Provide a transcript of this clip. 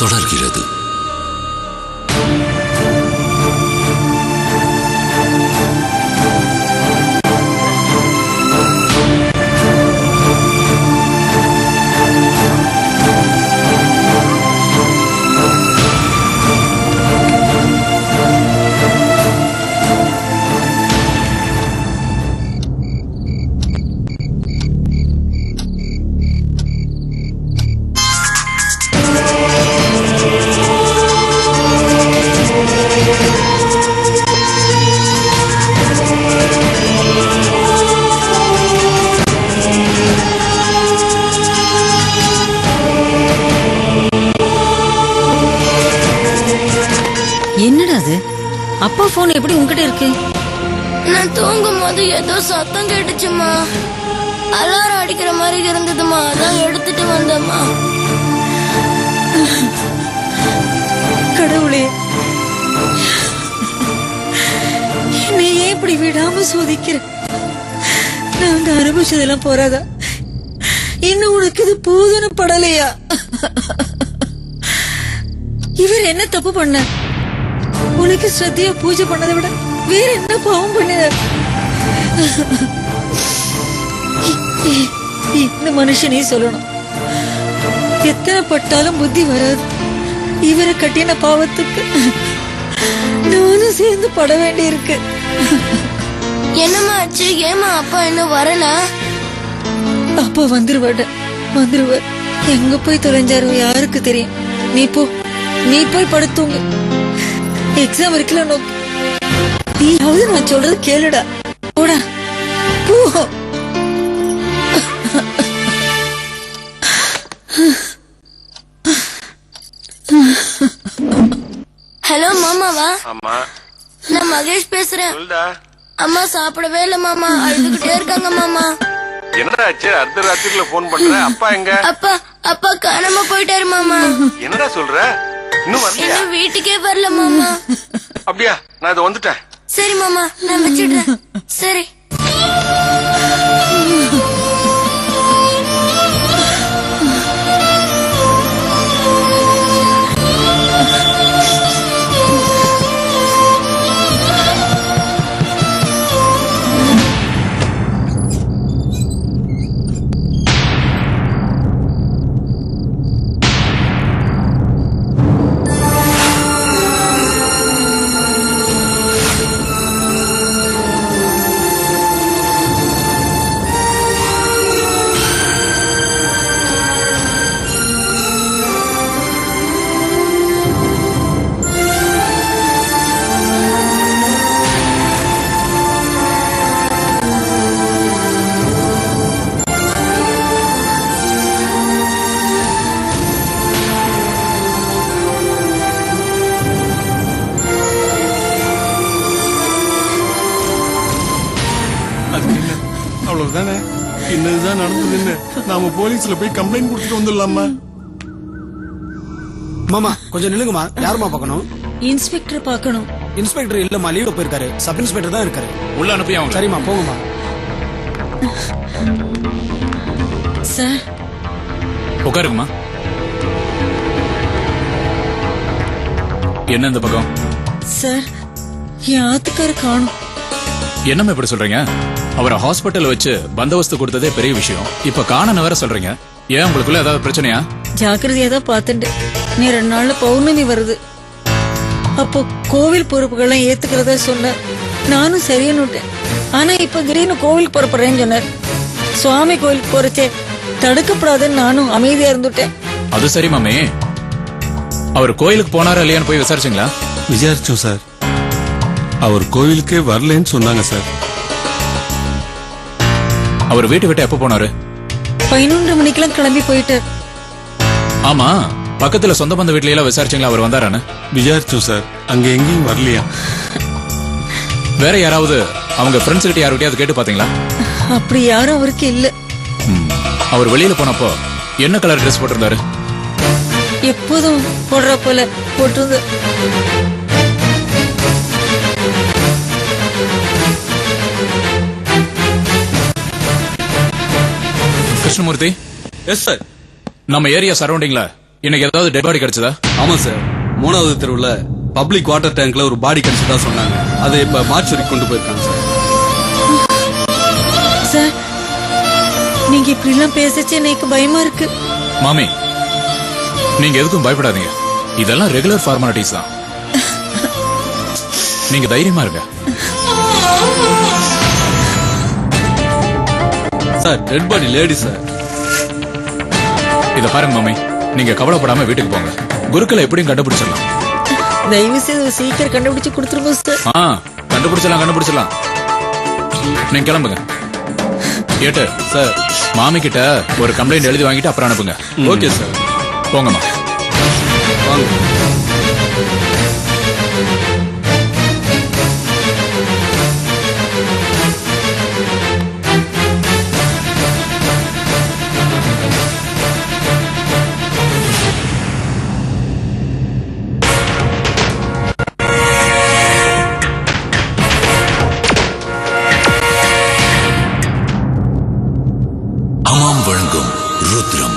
தொடர்கிறது. என்னடா அது? அப்பா போன் எப்படி உங்ககிட்ட இருக்கு? நான் தூங்கும் போது ஏதோ சத்தம் கேட்டுச்சுமா. அலாரம் அடிக்கிற மாதிரி இருந்ததுமா, அதான் எடுத்துட்டு வந்தம்மா. கடவுளே, என்னை ஏன் இப்படி விடாம சோதிக்கிற? நாங்க அனுபவிச்சதெல்லாம் போறாதா? இன்னும் உனக்கு இது போதுன்னு படலையா? இவர் என்ன தப்பு பண்ண? உனக்கு ஸ்ரத்தையா பூஜை பண்ணதை விட வேற என்ன பாவம் பண்ணினார்? இந்த மனுஷனே சொல்லணும். எத்தனை பட்டாலும் புத்தி வராது. இவரை கட்டின பாவத்துக்கு நானும் சேர்ந்து பட வேண்டி இருக்கு. என்னம்மா ஆச்சு? ஏமா அப்பா இன்னும் வரல? அப்பா வந்துருவாட, வந்துருவார். எங்க போய் தொலைஞ்சாரு யாருக்கு தெரியும்? நீ போய் படுத்தூங்க. எக்ஸாம் இருக்குல்ல நோக்கு. நீயாவது நான் சொல்றது கேளுடா. போடா போ. ஹலோ மாமாவா? அம்மா, நான் மகேஷ் பேசுறேன். சொல்டா. அம்மா சாப்பிடவே இல்ல மாமா, அழுதுகிட்டே இருக்காங்க மாமா. என்னடா ஆச்சு? அர்த்த ராத்திரில போன் பண்ற? அப்பா எங்க? அப்பா காணாம போயிட்டாரு மாமா. என்னடா சொல்ற? இன்னும் வரலையா? இன்னும் வீட்டுக்கே வரல மாமா. அப்படியா? நான் இதை வந்துட்டேன். சரி மாமா, நான் வச்சிடுறேன். சரி. அவ்வளவுதானே? இன்னதுதான் நடந்ததுன்னு நாம போலீஸ்ல போய் கம்ப்ளைண்ட் கொடுத்துட்டு வந்துடலாமா? மாமா கொஞ்சம் நில்லுங்கம்மா. யாருமா பார்க்கணும்? இன்ஸ்பெக்டர் பார்க்கணும். இன்ஸ்பெக்டர் இல்லம்மா, லீவ்ல போயிருக்காரு. சப் இன்ஸ்பெக்டர் தான் இருக்காரு. உள்ள அனுப்பி அவங்க. சரிம்மா, போங்கம்மா. சார் உட்காருங்கம்மா. என்ன இந்த பக்கம்? சார், என் ஆத்துக்கார காணும். என்னம்மா இப்படி சொல்றீங்க? அவரை ஹாஸ்பிட்டல் வச்சு பந்தோபஸ்து கொடுத்ததே பெரிய விஷயம். இப்ப காணன்னு வேற சொல்றீங்க. ஏன் உங்களுக்குள்ள ஏதாவது பிரச்சனையா? ஜாக்கிரதையா தான் பாத்துட்டேன். நீ 2 நாள்ல பௌர்ணமி வருது. அப்போ கோவில் பொறுப்புகள்லாம் ஏத்துக்கிறதா சொன்ன. நானும் சரியானுட்டேன். ஆனா இப்ப திடீர்னு கோவில் புறப்படுறேன்னு சொன்னார். சுவாமி கோயிலுக்கு போறச்சே தடுக்கப்படாதுன்னு நானும் அமைதியா இருந்துட்டேன். அது சரி மாமி, அவர் கோயிலுக்கு போனாரா இல்லையான்னு போய் விசாரிச்சீங்களா? விசாரிச்சோம் சார். அவர் கோவிலுக்கே வரலன்னு சொன்னாங்க சார். அவர் வீட்டு விட்டு எப்ப போனாரு? 11 மணிக்கெல்லாம் கிளம்பி போயிட்டார். ஆமா, பக்கத்துல சொந்த பந்த வீட்ல எல்லாம் விசாரிச்சீங்களா அவர் வந்தாரான்னு? விசாரிச்சோம் சார். அங்க எங்கேயும் வரலையா? வேற யாராவது அவங்க ஃப்ரெண்ட்ஸ் கிட்ட யார்கிட்டயாவது கேட்டு பாத்தீங்களா? அப்படி யாரும் அவருக்கு இல்ல. அவர் வெளியில போனப்போ என்ன கலர் ட்ரெஸ் போட்டிருந்தாரு? எப்போதும் போடுற போல போட்டு. கிருஷ்ணமூர்த்தி. Yes sir. நம்ம ஏரியா சரௌண்டிங்ல இன்னைக்கு ஏதாவது டெட் பாடி கிடைச்சதா? ஆமா சார், 3வது தெருவுல பப்ளிக் வாட்டர் டேங்க்ல ஒரு பாடி கிடைச்சதா சொன்னாங்க. அதை இப்ப மார்ச்சுரி கொண்டு போயிருக்காங்க சார். சார் நீங்க இப்படி எல்லாம் பேசச்சு எனக்கு பயமா இருக்கு. மாமி, நீங்க எதுக்கும் பயப்படாதீங்க. இதெல்லாம் ரெகுலர் ஃபார்மாலிட்டிஸ் தான். நீங்க தைரியமா இருங்க. Sir dead body lady sir. இத பாருங்க மாமி, நீங்க கவலைப்படாம வீட்டுக்கு போங்க. குருக்களை எப்படியும் கண்டுபிடிச்சிடலாம். தயவு செய்து சீக்கிரம் கண்டுபிடிச்சு கொடுத்துருங்க சார். கண்டுபிடிச்சிடலாம். நீங்க கிளம்புங்க. ஏட்டு சார், மாமி கிட்ட ஒரு கம்ப்ளைண்ட் எழுதி வாங்கிட்டு அப்புறம் அனுப்புங்க. Okay sir. போங்கம்மா. வாங்க. அமாம் வழங்கும் ருத்ரம்.